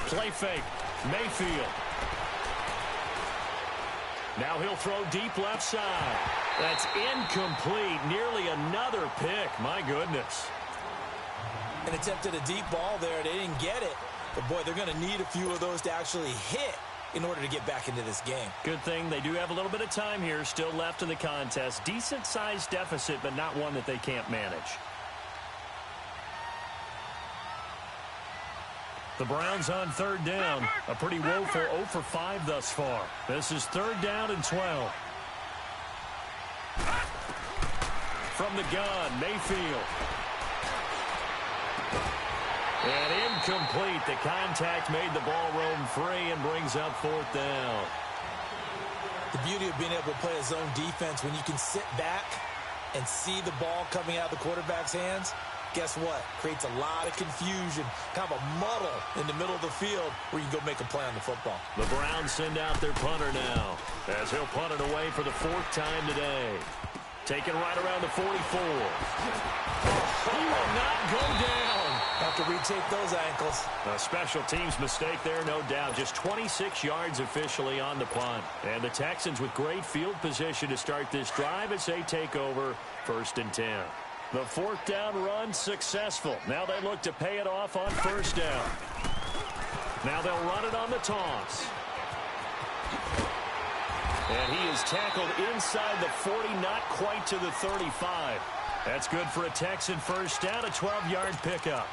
Play fake, Mayfield. Now he'll throw deep left side. That's incomplete. Nearly another pick. My goodness. And attempted a deep ball there. They didn't get it. But, boy, they're going to need a few of those to actually hit in order to get back into this game. Good thing they do have a little bit of time here still left in the contest. Decent-sized deficit, but not one that they can't manage. The Browns on third down. A pretty woeful 0 for 5 thus far. This is 3rd down and 12. From the gun, Mayfield. And incomplete. The contact made the ball roam free and brings up 4th down. The beauty of being able to play a zone defense when you can sit back and see the ball coming out of the quarterback's hands, guess what? Creates a lot of confusion, kind of a muddle in the middle of the field where you can go make a play on the football. The Browns send out their punter now as he'll punt it away for the 4th time today. Taken right around the 44. He will not go down. Have to retake those ankles. A special teams mistake there, no doubt. Just 26 yards officially on the punt. And the Texans with great field position to start this drive as they take over 1st and 10. The 4th down run successful. Now they look to pay it off on 1st down. Now they'll run it on the toss. And he is tackled inside the 40, not quite to the 35. That's good for a Texan 1st down, a 12-yard pickup.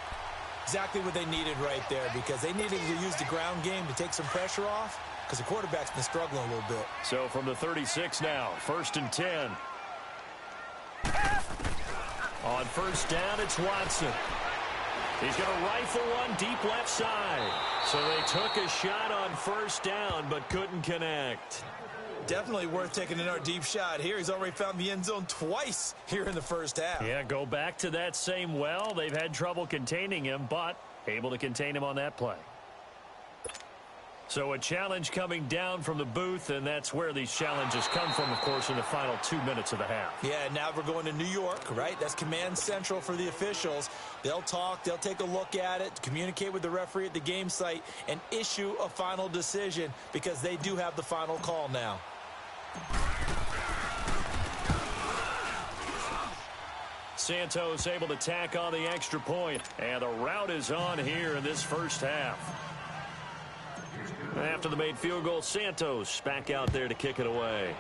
Exactly what they needed right there, because they needed to use the ground game to take some pressure off, because the quarterback's been struggling a little bit. So from the 36 now, 1st and 10. On 1st down, it's Watson. He's going to rifle one deep left side. So they took a shot on 1st down, but couldn't connect. Definitely worth taking another deep shot here. He's already found the end zone twice here in the 1st half. Yeah, go back to that same well. They've had trouble containing him, but able to contain him on that play. So a challenge coming down from the booth, and that's where these challenges come from, of course, in the final 2 minutes of the half. Yeah, now we're going to New York, right? That's command central for the officials. They'll talk, they'll take a look at it, communicate with the referee at the game site, and issue a final decision because they do have the final call now. Santos able to tack on the extra point, and the route is on here in this 1st half. After the made field goal, Santos back out there to kick it away.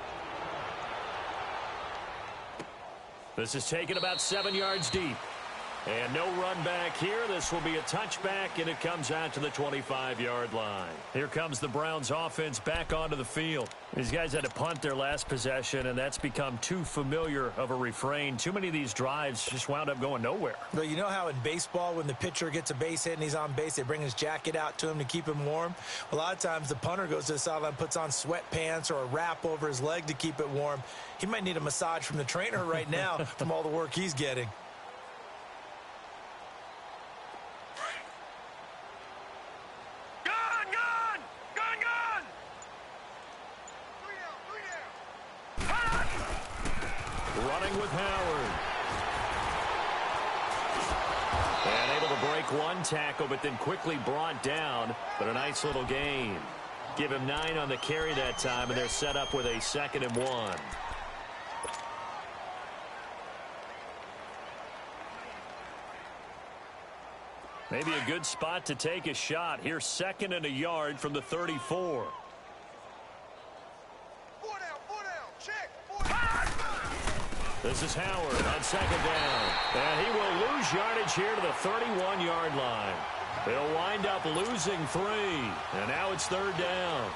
This is taken about 7 yards deep. And no run back here. This will be a touchback, and it comes out to the 25-yard line. Here comes the Browns offense back onto the field. These guys had to punt their last possession, and that's become too familiar of a refrain. Too many of these drives just wound up going nowhere. But you know how in baseball, when the pitcher gets a base hit and he's on base, they bring his jacket out to him to keep him warm? A lot of times the punter goes to the sideline, puts on sweatpants or a wrap over his leg to keep it warm. He might need a massage from the trainer right now from all the work he's getting. Running with Howard. And able to break one tackle, but then quickly brought down. But a nice little gain. Give him 9 on the carry that time, and they're set up with a 2nd and 1. Maybe a good spot to take a shot. Here's 2nd and a yard from the 34. This is Howard on 2nd down. And he will lose yardage here to the 31-yard line. They'll wind up losing 3. And now it's 3rd down.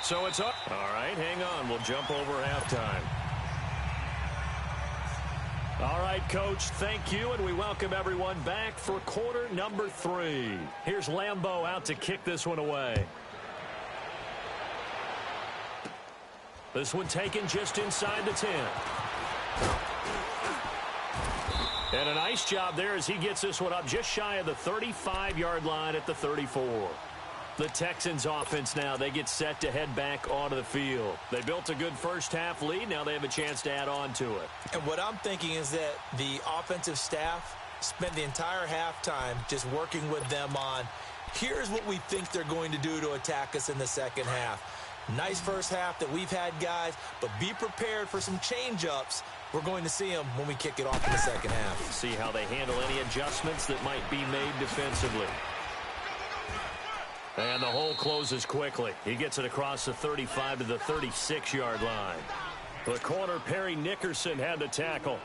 So it's up. All right, hang on. We'll jump over halftime. All right, Coach, thank you, and we welcome everyone back for quarter number 3. Here's Lambeau out to kick this one away. This one taken just inside the 10. And a nice job there as he gets this one up just shy of the 35-yard line at the 34. The Texans offense now, they get set to head back onto the field. They built a good first-half lead. Now they have a chance to add on to it. And what I'm thinking is that the offensive staff spent the entire halftime just working with them on, here's what we think they're going to do to attack us in the second half. Nice first half that we've had, guys, but be prepared for some change-ups. We're going to see them when we kick it off in the second half. See how they handle any adjustments that might be made defensively. And the hole closes quickly. He gets it across the 35 to the 36-yard line. The corner, Perry Nickerson, had the tackle.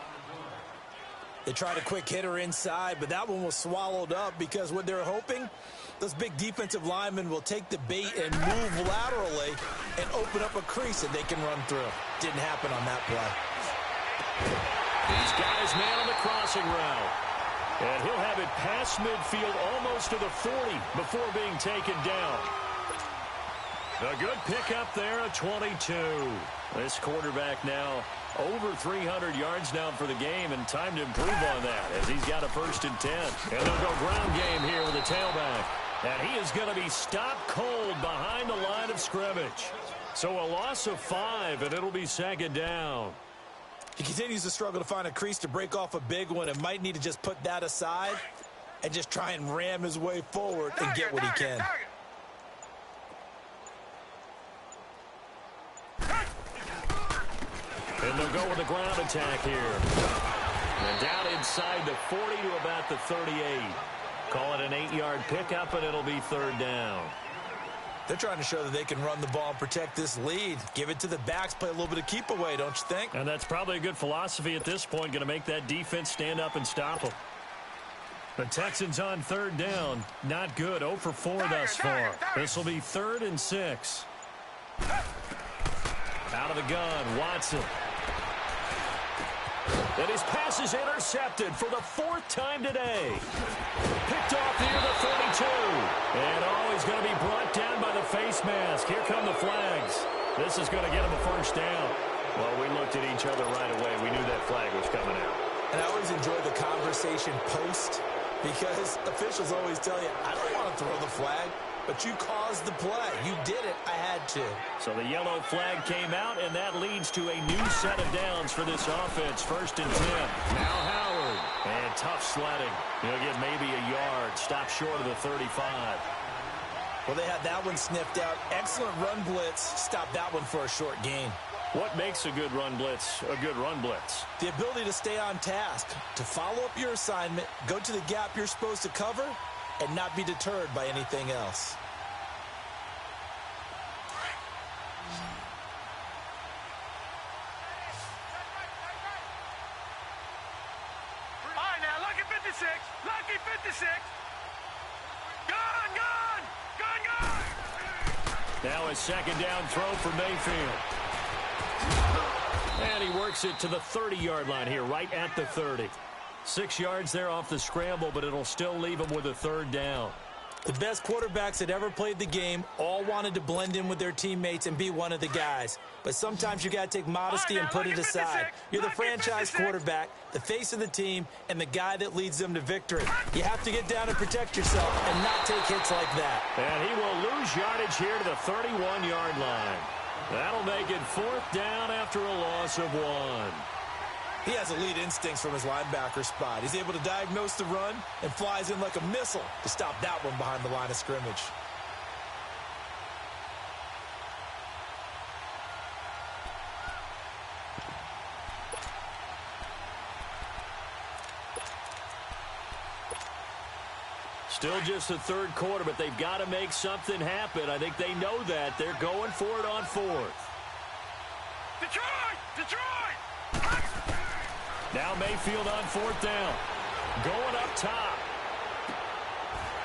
They tried a quick hitter inside, but that one was swallowed up because what they're hoping, those big defensive linemen will take the bait and move laterally and open up a crease that they can run through. Didn't happen on that play. These guys nail the crossing route. And he'll have it past midfield almost to the 40 before being taken down. A good pickup there at 22. This quarterback now over 300 yards now for the game, and time to improve on that as he's got a 1st and 10. And they'll go ground game here with the tailback. And he is going to be stopped cold behind the line of scrimmage. So a loss of 5, and it'll be 2nd down. He continues to struggle to find a crease to break off a big one and might need to just put that aside and just try and ram his way forward and get what he can. And they'll go with the ground attack here. And down inside the 40 to about the 38. Call it an 8-yard pickup, and it'll be 3rd down. They're trying to show that they can run the ball and protect this lead. Give it to the backs, play a little bit of keep away, don't you think? And that's probably a good philosophy at this point, going to make that defense stand up and stop them. The Texans on 3rd down. Not good. 0 for 4 thus far. This will be 3rd and 6. Out of the gun, Watson. And his pass is intercepted for the 4th time today. Picked off near the 32. And he's going to be brought down by the face mask. Here come the flags. This is going to get him a 1st down. Well, we looked at each other right away. We knew that flag was coming out. And I always enjoy the conversation post because officials always tell you, I don't want to throw the flag. But you caused the play. You did it. I had to. So the yellow flag came out, and that leads to a new set of downs for this offense. 1st and 10. Now Howard. And tough sledding. He'll get maybe a yard. Stop short of the 35. Well, they had that one sniffed out. Excellent run blitz. Stop that one for a short gain. What makes a good run blitz a good run blitz? The ability to stay on task, to follow up your assignment, go to the gap you're supposed to cover, and not be deterred by anything else. All right, now, lucky 56. Lucky 56. Gone, gone. Gone, gone. Now a 2nd down throw for Mayfield. And he works it to the 30-yard line here, right at the 30. 6 yards there off the scramble, but it'll still leave him with a 3rd down. The best quarterbacks that ever played the game all wanted to blend in with their teammates and be one of the guys. But sometimes you got to take modesty and put it aside. You're the franchise quarterback, the face of the team, and the guy that leads them to victory. You have to get down and protect yourself and not take hits like that. And he will lose yardage here to the 31-yard line. That'll make it 4th down after a loss of 1. He has elite instincts from his linebacker spot. He's able to diagnose the run and flies in like a missile to stop that one behind the line of scrimmage. Still just the 3rd quarter, but they've got to make something happen. I think they know that. They're going for it on 4th. Detroit! Detroit! Now Mayfield on 4th down. Going up top.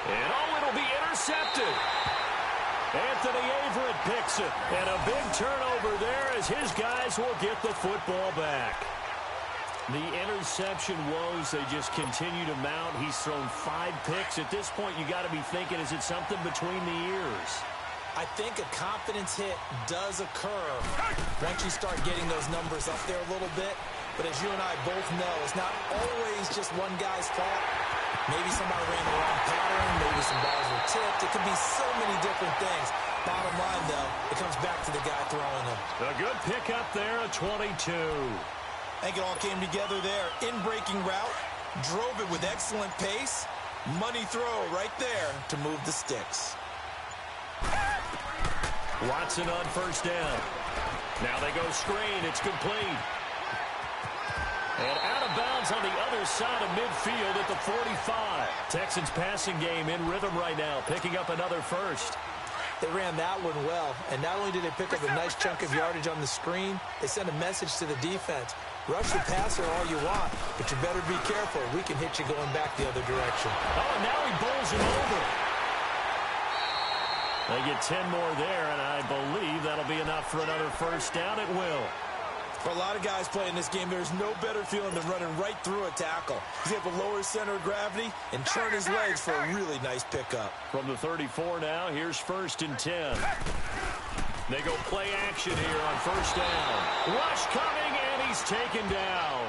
And it'll be intercepted. Anthony Averett picks it. And a big turnover there as his guys will get the football back. The interception woes, they just continue to mount. He's thrown 5 picks. At this point, you got to be thinking, is it something between the ears? I think a confidence hit does occur once you start getting those numbers up there a little bit. But as you and I both know, it's not always just one guy's fault. Maybe somebody ran the wrong pattern. Maybe some balls were tipped. It could be so many different things. Bottom line, though, it comes back to the guy throwing them. A good pickup there, a 22. I think it all came together there. In-breaking route, drove it with excellent pace. Money throw right there to move the sticks. Watson on first down. Now they go screen. It's complete. And out of bounds on the other side of midfield at the 45. Texans passing game in rhythm right now, picking up another first. They ran that one well, and not only did they pick up a nice chunk of yardage on the screen, they sent a message to the defense. Rush the passer all you want, but you better be careful. We can hit you going back the other direction. Oh, and now he bowls him over. They get 10 more there, and I believe that'll be enough for another first down. It will. For a lot of guys playing this game, there's no better feeling than running right through a tackle. He's able to lower his center of gravity and turn his legs for a really nice pickup. From the 34 now, here's 1st and 10. They go play action here on first down. Rush coming, and he's taken down.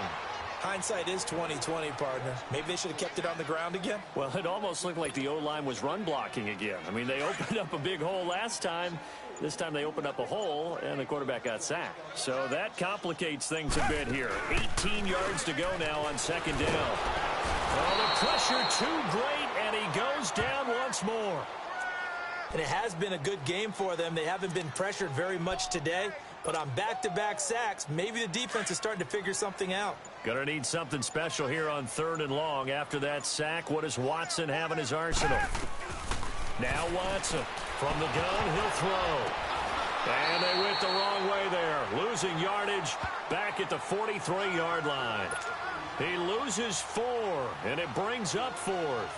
Hindsight is 20/20, partner. Maybe they should have kept it on the ground again. Well, it almost looked like the O-line was run blocking again. I mean, they opened up a big hole last time. This time they opened up a hole, and the quarterback got sacked. So that complicates things a bit here. 18 yards to go now on second down. Oh, the pressure too great, and he goes down once more. And it has been a good game for them. They haven't been pressured very much today. But on back-to-back sacks, maybe the defense is starting to figure something out. Gonna need something special here on 3rd and long. After that sack, what does Watson have in his arsenal? Now Watson from the gun, he'll throw. And they went the wrong way there. Losing yardage back at the 43-yard line. He loses 4, and it brings up 4th.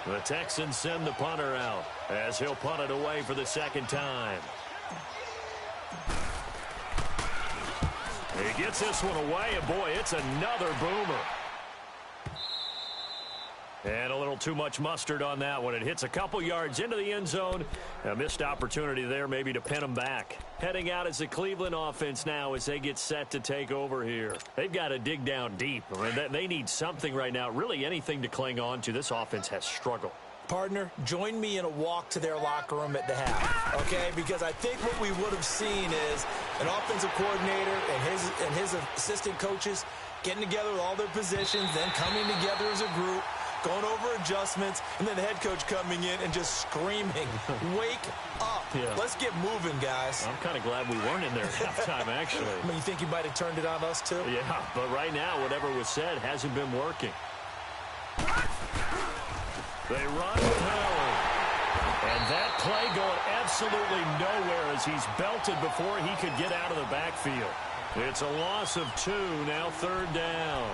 The Texans send the punter out as he'll punt it away for the second time. He gets this one away, and boy, it's another boomer. And a little too much mustard on that one. It hits a couple yards into the end zone. A missed opportunity there maybe to pin them back. Heading out as the Cleveland offense now as they get set to take over here. They've got to dig down deep. I mean, they need something right now, really anything to cling on to. This offense has struggled. Partner, join me in a walk to their locker room at the half, okay? Because I think what we would have seen is an offensive coordinator and his assistant coaches getting together with all their positions, then coming together as a group, going over adjustments, and then the head coach coming in and just screaming, wake up. Yeah. Let's get moving, guys. I'm kind of glad we weren't in there at halftime, actually. I mean, you think you might have turned it on us, too? Yeah, but right now, whatever was said hasn't been working. They run with Howard. And that play going absolutely nowhere as he's belted before he could get out of the backfield. It's a loss of 2, now 3rd down.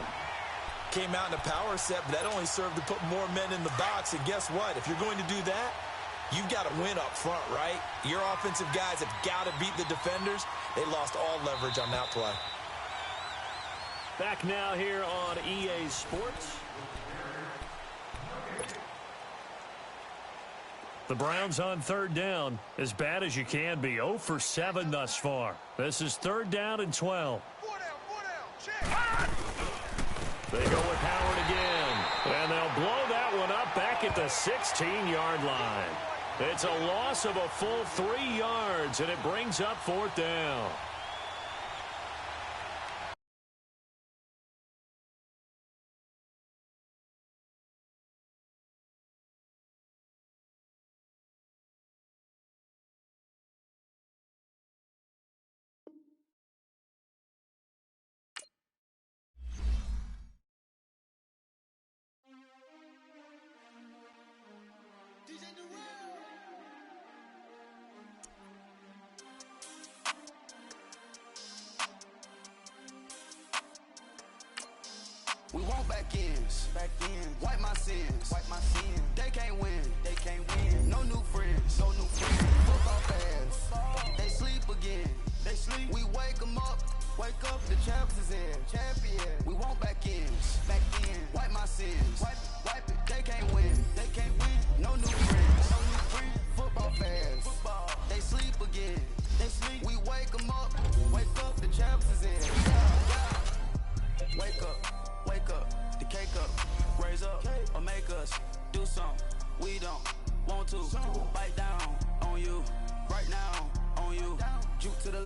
Came out in a power set, but that only served to put more men in the box. And guess what? If you're going to do that, you've got to win up front, right? Your offensive guys have got to beat the defenders. They lost all leverage on that play. Back now here on EA Sports. The Browns on 3rd down, as bad as you can be. 0 for 7 thus far. This is 3rd down and 12. They go with Howard again, and they'll blow that one up back at the 16-yard line. It's a loss of a full 3 yards, and it brings up 4th down. We want back ends. Wipe my sins. They can't win. No new friends. Football fans. They sleep again. We wake them up. The champs is in. We want back ends. Wipe my sins. Wipe it. They can't win. No new friends. Football fans. They sleep to bite down on you right now on you. Juke to the